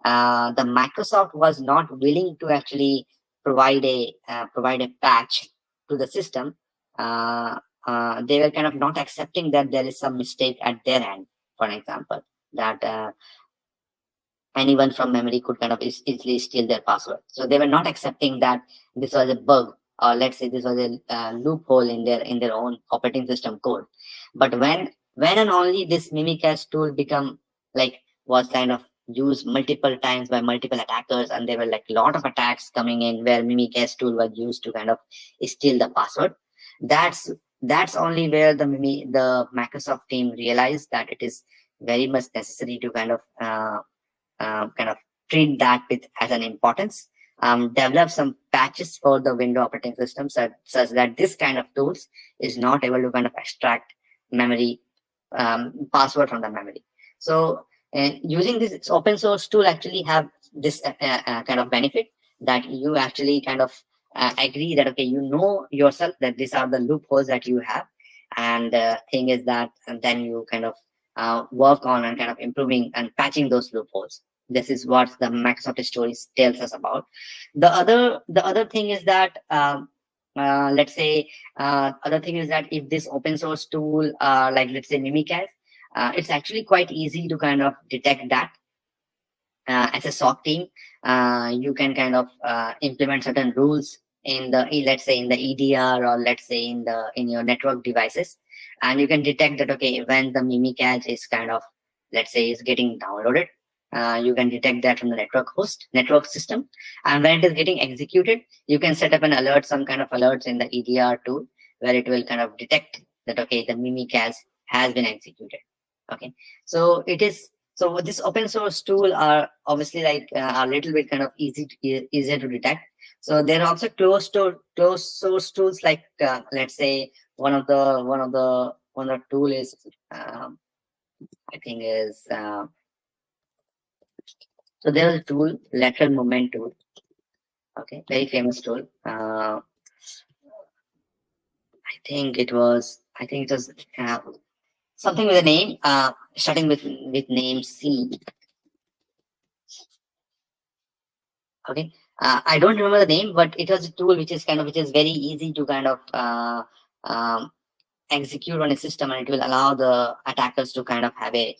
the Microsoft was not willing to actually provide a patch to the system. They were kind of not accepting that there is some mistake at their end. For example, that anyone from memory could kind of easily steal their password. So they were not accepting that this was a bug, or let's say this was a loophole in their own operating system code. But when and only this Mimikatz tool become like was kind of used multiple times by multiple attackers, and there were like a lot of attacks coming in where Mimikatz tool was used to kind of steal the password. That's only where the Microsoft team realized that it is very much necessary to kind of treat that with as an importance. Develop some patches for the Windows operating system such that this kind of tools is not able to kind of extract memory password from the memory. So using this open source tool actually have this kind of benefit that you actually kind of agree that okay, you know yourself that these are the loopholes that you have, and thing is that and then you kind of work on and kind of improving and patching those loopholes. This is what the Microsoft stories tells us about. The other thing is that let's say other thing is that if this open source tool like let's say Mimikatz, it's actually quite easy to kind of detect that. As a SOC team, you can kind of implement certain rules in the let's say in the EDR, or let's say in your network devices, and you can detect that okay, when the Mimikatz is kind of let's say is getting downloaded, you can detect that from the network system, and when it is getting executed, you can set up an alert, some kind of alerts in the EDR tool, where it will kind of detect that okay, the Mimikatz has been executed. Okay, so it is so this open source tool are obviously like a little bit kind of easier to detect. So there are also closed source tools like let's say one of the tool is I think is so there is a tool, lateral movement tool. Okay, very famous tool. I think it was something with a name starting with name C. Okay, I don't remember the name, but it was a tool which is very easy to kind of um, execute on a system, and it will allow the attackers to kind of have a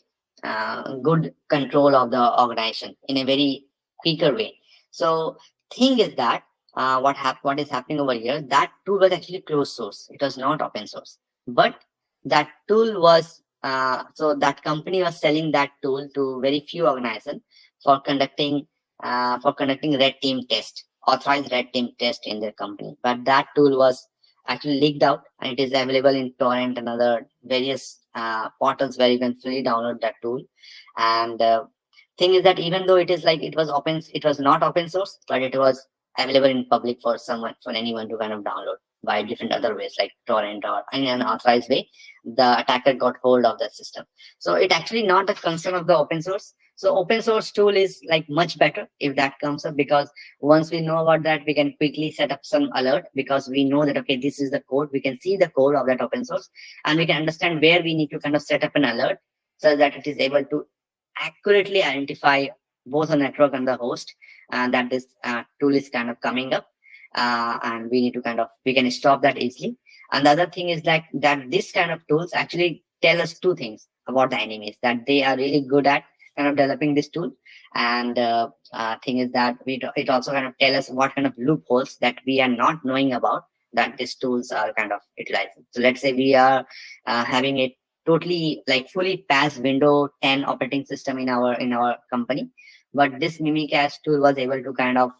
good control of the organization in a very quicker way. So thing is that what is happening over here, that tool was actually closed source. It was not open source, but that tool was so that company was selling that tool to very few organizations for conducting red team test, authorized red team test in their company. But that tool was actually leaked out, and it is available in torrent and other various portals where you can freely download that tool. And thing is that even though it is like it was not open source, but it was available in public for anyone to kind of download by different other ways like torrent or any unauthorized way. The attacker got hold of that system. So it actually not the concern of the open source. So open source tool is like much better if that comes up, because once we know about that, we can quickly set up some alert, because we know that okay, this is the code, we can see the code of that open source, and we can understand where we need to kind of set up an alert so that it is able to accurately identify both the network and the host, and that this tool is kind of coming up, and we can stop that easily. And the other thing is like that this kind of tools actually tell us two things about the enemies, that they are really good at kind of developing this tool, and thing is that it also kind of tell us what kind of loopholes that we are not knowing about that these tools are kind of utilizing. So let's say we are having a totally like fully patched Windows 10 operating system in our company, but this Mimikatz tool was able to kind of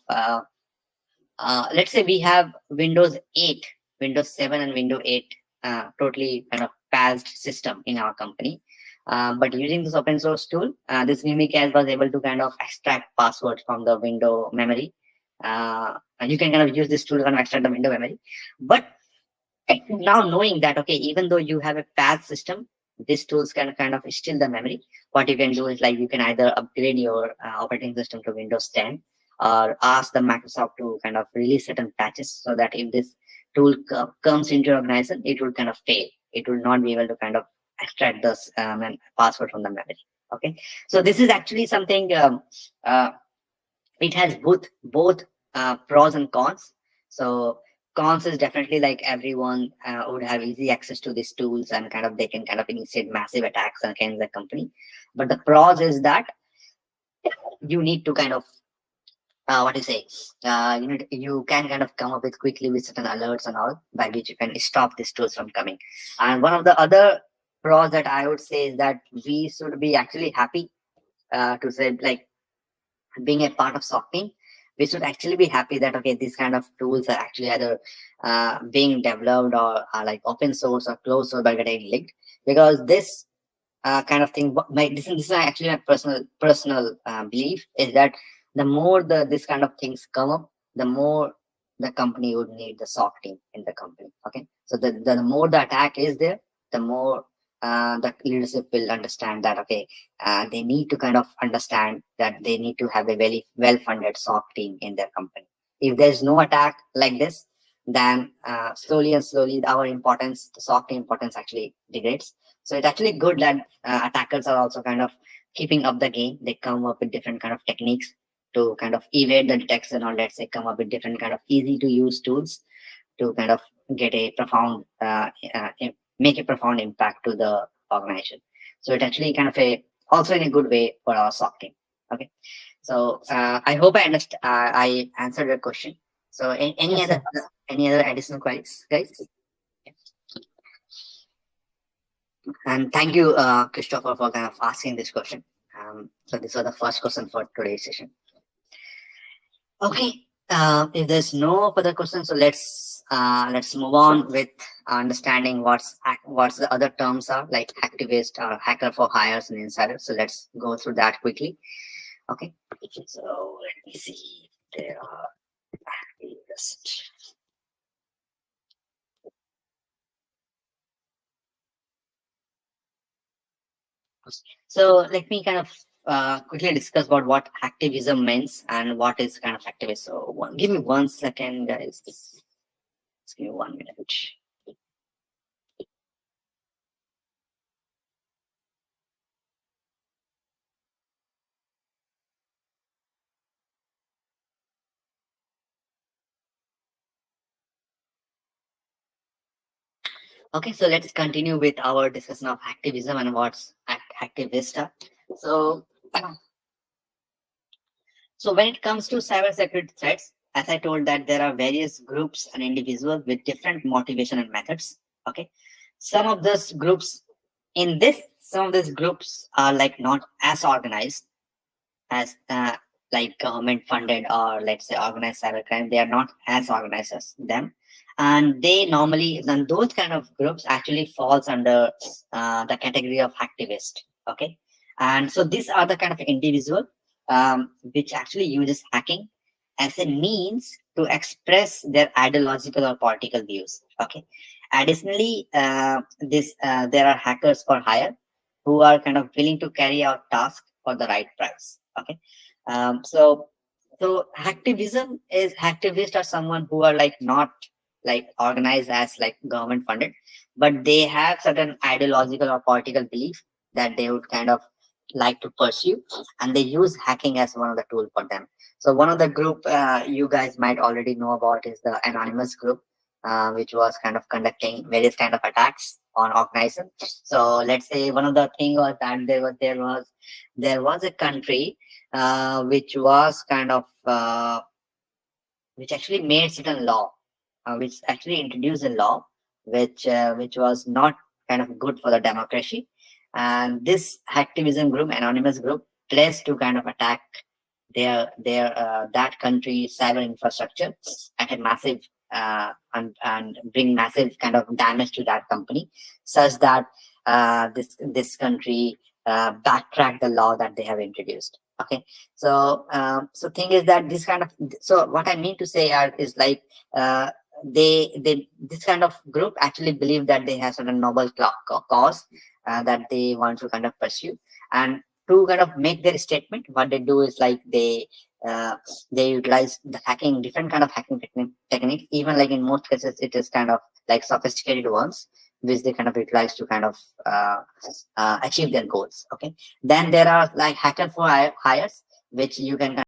let's say we have Windows 8, Windows 7, and Windows 8 totally kind of patched system in our company. But using this open source tool, this Mimikatz was able to kind of extract passwords from the window memory. And you can kind of use this tool to kind of extract the window memory. But now knowing that, okay, even though you have a patched system, these tools can kind of steal the memory. What you can do is like you can either upgrade your operating system to Windows 10, or ask the Microsoft to kind of release certain patches so that if this tool comes into your organization, it will kind of fail. It will not be able to kind of extract this password from the memory. Okay, so this is actually something. It has both pros and cons. So cons is definitely like everyone would have easy access to these tools and kind of they can kind of initiate massive attacks against the company. But the pros is that you need to kind of what do you say? You can kind of come up with quickly with certain alerts and all by which you can stop these tools from coming. And one of the other pros that I would say is that we should be actually happy to say like being a part of SOC team, we should actually be happy that okay, these kind of tools are actually either being developed or are like open source or closed source by getting linked, because this kind of thing. This is actually my personal belief is that the more this kind of things come up, the more the company would need the SOC team in the company. Okay, so the more the attack is there, the more the leadership will understand that okay, they need to kind of understand that they need to have a very well funded SOC team in their company. If there's no attack like this, then slowly and slowly our importance, the SOC team importance actually degrades. So it's actually good that attackers are also kind of keeping up the game. They come up with different kind of techniques to kind of evade the detection, or let's say come up with different kind of easy to use tools to kind of get a profound, make a profound impact to the organization. So it actually kind of also in a good way for our SOC team. Okay, so I hope I answered your question. So Yes, sir. any other additional queries, guys? And thank you, Christopher, for kind of asking this question. So this was the first question for today's session. Okay, if there's no further questions, so let's move on with understanding what's the other terms are like activist or hacker for hires and insiders. So let's go through that quickly. Okay, so let me see. There are activists. So let me kind of quickly discuss about what activism means and what is kind of activist. So give me 1 second, guys. Just give me 1 minute. Okay, so let's continue with our discussion of activism and what's activist. So, so when it comes to cybersecurity threats, as I told that there are various groups and individuals with different motivation and methods. Okay, some of those groups some of these groups are like not as organized as like government funded or let's say organized cybercrime. They are not as organized as them, and they normally then those kind of groups actually falls under the category of activist. Okay, and so these are the kind of individual which actually uses hacking as a means to express their ideological or political views. Okay, additionally this there are hackers for hire who are kind of willing to carry out tasks for the right price. Okay, so activism is activists are someone who are like not like organized as like government funded, but they have certain ideological or political belief that they would kind of like to pursue, and they use hacking as one of the tool for them. So one of the group you guys might already know about is the anonymous group, which was kind of conducting various kind of attacks on organizations. So let's say one of the thing was that there was a country which was kind of which actually made certain law, which actually introduced a law which was not kind of good for the democracy, and this activism group, anonymous group, pledged to kind of attack their that country's cyber infrastructure at a massive and bring massive kind of damage to that company, such that this country backtrack the law that they have introduced. Okay, so so thing is that this kind of so what I mean to say is like they this kind of group actually believe that they have certain noble cause that they want to kind of pursue, and to kind of make their statement, what they do is like they utilize the hacking, different kind of hacking technique. Even like in most cases, it is kind of like sophisticated ones, which they kind of utilize to kind of achieve their goals. Okay, then there are like hacker for hires, which you can